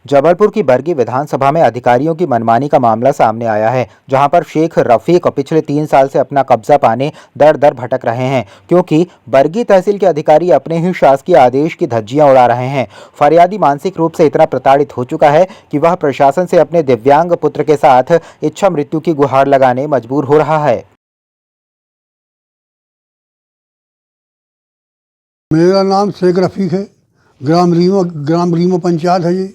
जबलपुर की बरगी विधानसभा में अधिकारियों की मनमानी का मामला सामने आया है, जहां पर शेख रफीक पिछले 3 साल से अपना कब्जा पाने दर दर भटक रहे हैं, क्योंकि बरगी तहसील के अधिकारी अपने ही शासकीय आदेश की धज्जियां उड़ा रहे हैं। फरियादी मानसिक रूप से इतना प्रताड़ित हो चुका है कि वह प्रशासन से अपने दिव्यांग पुत्र के साथ इच्छा मृत्यु की गुहार लगाने मजबूर हो रहा है। मेरा नाम शेख रफीक है। ग्राम रीमो पंचायत है ये,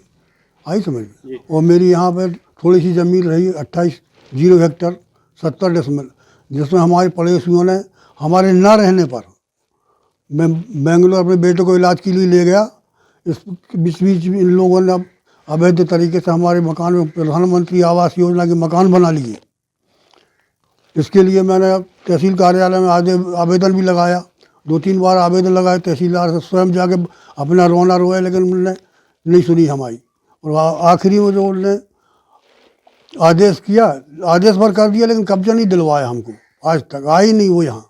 आई समझ में। और मेरी यहाँ पर थोड़ी सी ज़मीन रही 28 हेक्टर 70 डेसिमल, जिसमें हमारे पड़ोसियों ने हमारे न रहने पर मैं बेंगलोर अपने बेटे को इलाज के लिए ले गया। इस बीच बीच इन लोगों ने अब अवैध तरीके से हमारे मकान में प्रधानमंत्री आवास योजना के मकान बना लिए। इसके लिए मैंने तहसील कार्यालय में आवेदन भी लगाया, 2-3 बार आवेदन लगाए। तहसीलदार से स्वयं जाके अपना रोना रोया, लेकिन उन्होंने नहीं सुनी हमारी। और आखिरी में जो उन्होंने आदेश किया, आदेश पर कर दिया, लेकिन कब्जा नहीं दिलवाया हमको। आज तक आई नहीं वो यहाँ।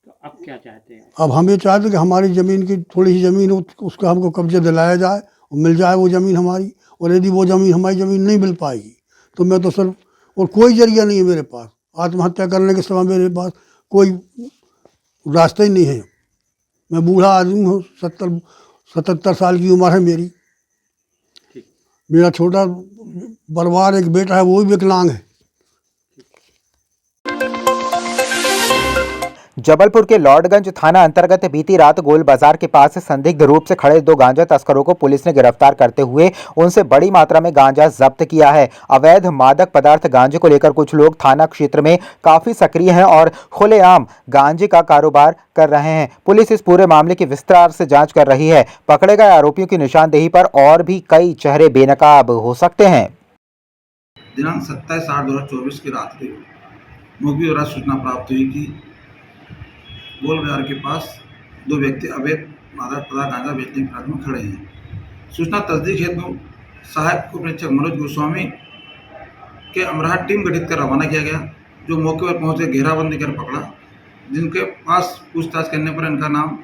तो अब क्या चाहते हैं? अब हम ये चाहते हैं कि हमारी ज़मीन की थोड़ी सी ज़मीन हो, उसका हमको कब्जा दिलाया जाए और मिल जाए वो ज़मीन हमारी। और यदि वो ज़मीन हमारी ज़मीन नहीं मिल पाएगी तो मैं तो सर, और कोई जरिया नहीं है मेरे पास। आत्महत्या करने के समय मेरे पास कोई रास्ता ही नहीं है। मैं बूढ़ा आदमी हूँ, 77 साल की उम्र है मेरी। मेरा छोटा परिवार, एक बेटा है, वो भी विकलांग है। जबलपुर के लॉर्डगंज थाना अंतर्गत बीती रात गोल बाजार के पास संदिग्ध रूप से खड़े 2 गांजा तस्करों को पुलिस ने गिरफ्तार करते हुए उनसे बड़ी मात्रा में गांजा जब्त किया है। अवैध मादक पदार्थ गांजे को लेकर कुछ लोग थाना क्षेत्र में काफी सक्रिय हैं और खुलेआम गांजे का कारोबार कर रहे हैं। पुलिस इस पूरे मामले की विस्तार से जांच कर रही है। पकड़े गए आरोपियों की निशानदेही पर और भी कई चेहरे बेनकाब हो सकते हैं। दिनांक 27/8/2024 की रात्रि मुखबिर द्वारा सूचना प्राप्त हुई कि गोल बाजार के पास 2 व्यक्ति अवैध मादक पदार्थ गांजा बेचने के प्रयास में खड़े हैं। सूचना तस्दीक हेतु सहायक उपरीक्षक मनोज गोस्वामी के अमराहा टीम गठित कर रवाना किया गया, जो मौके पर पहुंचे घेराबंदी कर पकड़ा, जिनके पास पूछताछ करने पर इनका नाम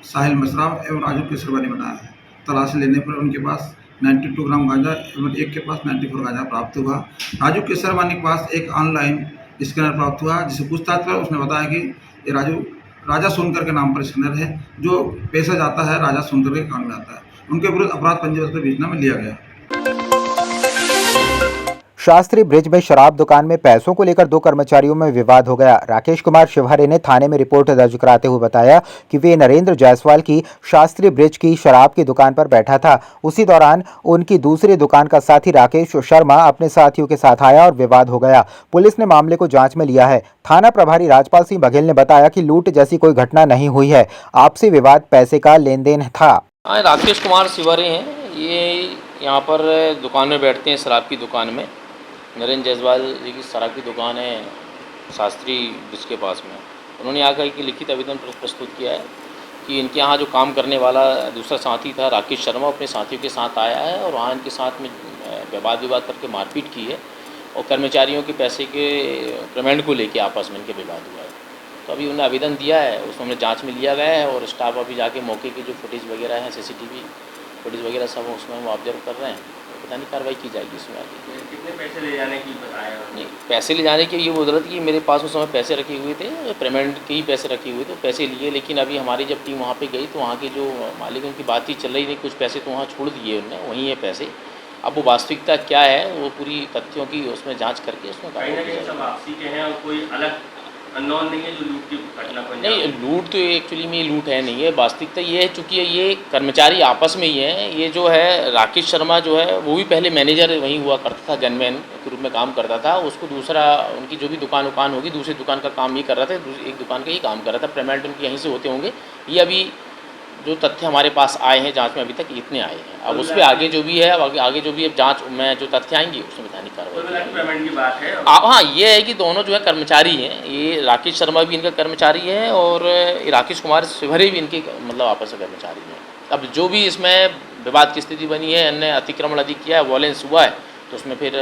साहिल मसराव एवं राजू केसरवानी बताया है। तलाशी लेने पर उनके पास 92 ग्राम गांजा एवं एक के पास 94 गांजा प्राप्त हुआ। राजू केसरवानी के पास एक ऑनलाइन स्कैनर प्राप्त हुआ, जिसे पूछताछ पर उसने बताया कि ये राजा सोनकर के नाम पर स्कैनर है, जो पैसा जाता है राजा सोनकर के अकाउंट में आता है। उनके विरुद्ध अपराध पंजीबद्ध कर विवेचना में लिया गया। शास्त्री ब्रिज में शराब दुकान में पैसों को लेकर 2 कर्मचारियों में विवाद हो गया। राकेश कुमार शिवहरे ने थाने में रिपोर्ट दर्ज कराते हुए बताया कि वे नरेंद्र जायसवाल की शास्त्री ब्रिज की शराब की दुकान पर बैठा था। उसी दौरान उनकी दूसरी दुकान का साथी राकेश शर्मा अपने साथियों के साथ आया और विवाद हो गया। पुलिस ने मामले को जांच में लिया है। थाना प्रभारी राजपाल सिंह बघेल ने बताया कि लूट जैसी कोई घटना नहीं हुई है, आपसी विवाद पैसे का लेन देन था। राकेश कुमार शिवहरे हैं, ये यहाँ पर दुकान में बैठते हैं, शराब की दुकान में। नरेंद्र जायसवाल जी की शराब की दुकान है शास्त्री ब्रिज के पास में। उन्होंने आकर के लिखित आवेदन प्रस्तुत किया है कि इनके यहाँ जो काम करने वाला दूसरा साथी था राकेश शर्मा, अपने साथियों के साथ आया है और वहाँ इनके साथ में विवाद करके मारपीट की है और कर्मचारियों के पैसे के पेमेंट को लेके आपस में इनके विवाद हुआ है। तो अभी उन्होंने आवेदन दिया है, उसमें हमने जाँच में लिया गया है और स्टाफ अभी जाके मौके के जो फुटेज वगैरह हैं, CCTV फुटेज वगैरह सब उसमें वो ऑब्जर्व कर रहे हैं। पता नहीं कार्रवाई की जाएगी इसमें आगे। कितने पैसे ले जाने की बताया? नहीं, पैसे ले जाने की ये बोल कि मेरे पास उस समय पैसे रखे हुए थे, पेमेंट के ही पैसे रखे हुए थे, पैसे लिए। लेकिन अभी हमारी जब टीम वहाँ पे गई तो वहाँ के जो मालिक उनकी बातचीत चल रही थी, कुछ पैसे तो वहाँ छोड़ दिए उन्होंने, वहीं है पैसे। अब वो वास्तविकता क्या है वो पूरी तथ्यों की उसमें जाँच करके उसमें सब वापसी के हैं और कोई अलग अननोन नहीं है जो लूट की घटना को नहीं, लूट तो एक्चुअली में लूट है नहीं है। वास्तविकता ये है, चूँकि ये कर्मचारी आपस में ही है। ये जो है राकेश शर्मा जो है वो भी पहले मैनेजर वहीं हुआ करता था, गनमैन के रूप में काम करता था। उसको दूसरा उनकी जो भी दुकान होगी, दूसरी दुकान का काम ये कर रहा था, एक दुकान का ही काम कर रहा था। पेमेंट उनके यहीं से होते होंगे। ये अभी जो तथ्य हमारे पास आए हैं जांच में, अभी तक इतने आए हैं। अब उस पर आगे जो भी है, अब आगे जो भी अब जांच में जो तथ्य आएंगे उसमें विधानिक कार्रवाई। पेमेंट की बात है। हाँ, ये है कि दोनों जो है कर्मचारी हैं। ये राकेश शर्मा भी इनका कर्मचारी है और राकेश कुमार शिवहरे भी इनके मतलब आपस में कर्मचारी हैं। अब जो भी इसमें विवाद की स्थिति बनी है, अन्य अतिक्रमण अधिक किया है, वॉयलेंस हुआ है, तो उसमें फिर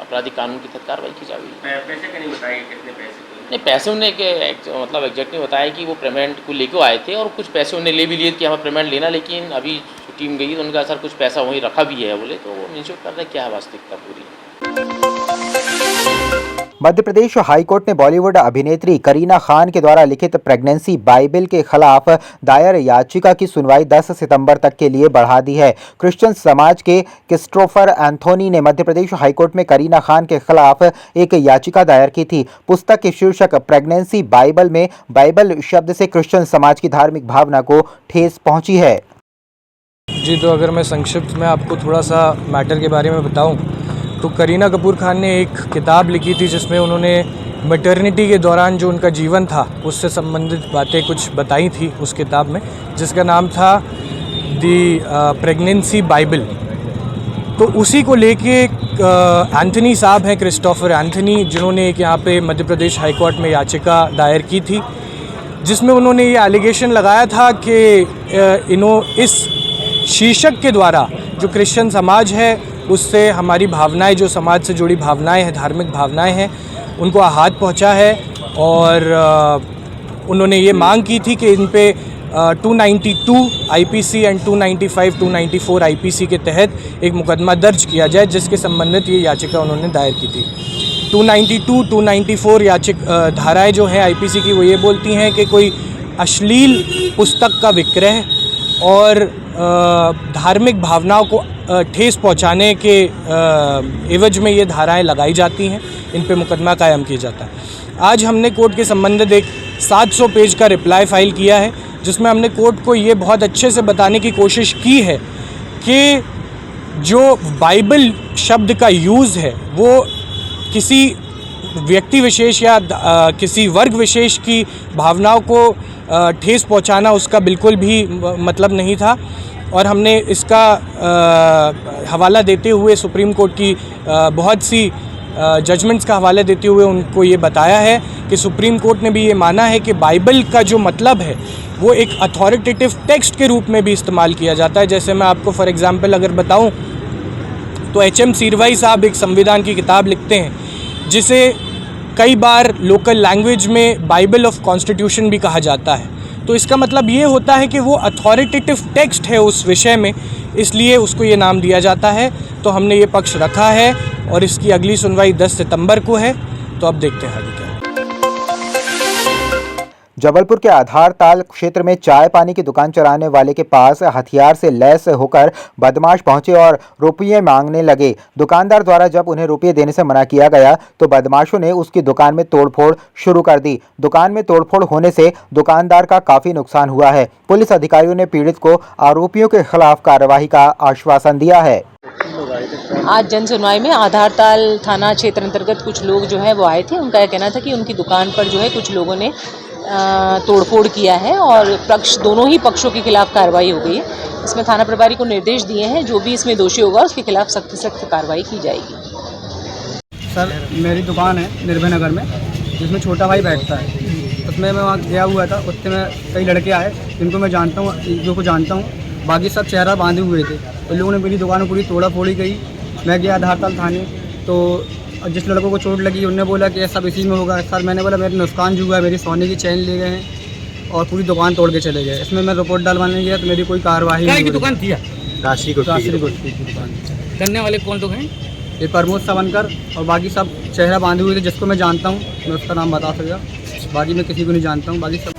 आपराधिक कानून की तहत कार्रवाई की जाएगी। पैसे का नहीं बताइए कितने पैसे नहीं, पैसे उन्हें मतलब एग्जैक्ट नहीं बताया कि वो पेमेंट को लेके आए थे और कुछ पैसे उन्हें ले भी लिए कि हमें पेमेंट लेना, लेकिन अभी टीम गई तो उनका सर कुछ पैसा वहीं रखा भी है बोले, तो वो इंश्योर कर रहे क्या है वास्तविकता पूरी। मध्य प्रदेश हाई कोर्ट ने बॉलीवुड अभिनेत्री करीना खान के द्वारा लिखित प्रेगनेंसी बाइबल के खिलाफ दायर याचिका की सुनवाई 10 सितंबर तक के लिए बढ़ा दी है। क्रिश्चियन समाज के क्रिस्टोफर एंथोनी ने मध्य प्रदेश हाई कोर्ट में करीना खान के खिलाफ एक याचिका दायर की थी। पुस्तक के शीर्षक प्रेगनेंसी बाइबल में बाइबल शब्द से क्रिश्चियन समाज की धार्मिक भावना को ठेस पहुंची है। जी, तो अगर मैं संक्षिप्त में आपको थोड़ा सा मैटर के बारे में बताऊं तो करीना कपूर खान ने एक किताब लिखी थी जिसमें उन्होंने मैटरनिटी के दौरान जो उनका जीवन था उससे संबंधित बातें कुछ बताई थी उस किताब में, जिसका नाम था दी प्रेगनेंसी बाइबल। तो उसी को लेके एंथनी साहब हैं, क्रिस्टोफर एंथनी, जिन्होंने एक यहाँ पे मध्य प्रदेश हाई कोर्ट में याचिका दायर की थी जिसमें उन्होंने ये एलिगेशन लगाया था कि इस शीर्षक के द्वारा जो क्रिश्चियन समाज है उससे हमारी भावनाएं, जो समाज से जुड़ी भावनाएं हैं, धार्मिक भावनाएं हैं, उनको आहत पहुंचा है। और उन्होंने ये मांग की थी कि इन पे 292 आईपीसी एंड 295, 294 आईपीसी के तहत एक मुकदमा दर्ज किया जाए, जिसके संबंधित ये याचिका उन्होंने दायर की थी। 292, 294 धाराएँ जो हैं आईपीसी की, वो ये बोलती हैं कि कोई अश्लील पुस्तक का विक्रय और धार्मिक भावनाओं को ठेस पहुंचाने के एवज में ये धाराएं लगाई जाती हैं, इन पे मुकदमा कायम किया जाता है। आज हमने कोर्ट के संबंधित एक 700 पेज का रिप्लाई फाइल किया है जिसमें हमने कोर्ट को ये बहुत अच्छे से बताने की कोशिश की है कि जो बाइबल शब्द का यूज़ है वो किसी व्यक्ति विशेष या किसी वर्ग विशेष की भावनाओं को ठेस पहुंचाना उसका बिल्कुल भी मतलब नहीं था। और हमने इसका हवाला देते हुए सुप्रीम कोर्ट की बहुत सी जजमेंट्स का हवाला देते हुए उनको ये बताया है कि सुप्रीम कोर्ट ने भी ये माना है कि बाइबल का जो मतलब है वो एक अथॉरिटेटिव टेक्स्ट के रूप में भी इस्तेमाल किया जाता है। जैसे मैं आपको फॉर एग्जांपल अगर बताऊं तो एच.एम. सीरवाई साहब एक संविधान की किताब लिखते हैं जिसे कई बार लोकल लैंग्वेज में बाइबल ऑफ कॉन्स्टिट्यूशन भी कहा जाता है। तो इसका मतलब ये होता है कि वो अथॉरिटेटिव टेक्स्ट है उस विषय में, इसलिए उसको ये नाम दिया जाता है। तो हमने ये पक्ष रखा है और इसकी अगली सुनवाई 10 सितंबर को है। तो अब देखते हैं आगे क्या। जबलपुर के आधारताल क्षेत्र में चाय पानी की दुकान चलाने वाले के पास हथियार से लैस होकर बदमाश पहुंचे और रुपये मांगने लगे। दुकानदार द्वारा जब उन्हें रुपये देने से मना किया गया तो बदमाशों ने उसकी दुकान में तोड़फोड़ शुरू कर दी। दुकान में तोड़फोड़ होने से दुकानदार का काफी नुकसान हुआ है। पुलिस अधिकारियों ने पीड़ित को आरोपियों के खिलाफ कार्रवाई का आश्वासन दिया है। आज जन सुनवाई में आधारताल थाना क्षेत्र अंतर्गत कुछ लोग जो है वो आए थे। उनका यह कहना था कि उनकी दुकान पर जो है कुछ लोगों ने तोड़फोड़ किया है और दोनों ही पक्षों के खिलाफ कार्रवाई हो गई है। इसमें थाना प्रभारी को निर्देश दिए हैं, जो भी इसमें दोषी होगा उसके खिलाफ सख्त से सख्त कार्रवाई की जाएगी। सर, मेरी दुकान है निर्भय नगर में जिसमें छोटा भाई बैठता है। उसमें मैं वहाँ गया हुआ था, उससे में कई लड़के आए जिनको मैं जानता हूँ, जो को जानता हूँ, बाकी सब चेहरा बांधे हुए थे। उन लोगों ने मेरी दुकान में पूरी तोड़ा फोड़ी गई। मैं गया आधारताल थाने, तो जिस लड़कों को चोट लगी उन्होंने बोला कि सब इसी में होगा। सर, मैंने बोला मेरे नुकसान जो हुआ है, मेरी सोने की चैन ले गए हैं और पूरी दुकान तोड़ के चले गए। इसमें मैं रिपोर्ट डलवाने गया तो मेरी कोई कार्रवाई नहीं हुई। दुकान थी राशि को दुकान करने वाले कौन लोग हैं? ये प्रमोद सावनकर और बाकी सब चेहरा बांधे हुए थे। जिसको मैं जानता हूँ मैं उसका नाम बता सकता, बाकी मैं किसी को नहीं जानता हूँ। बाकी सब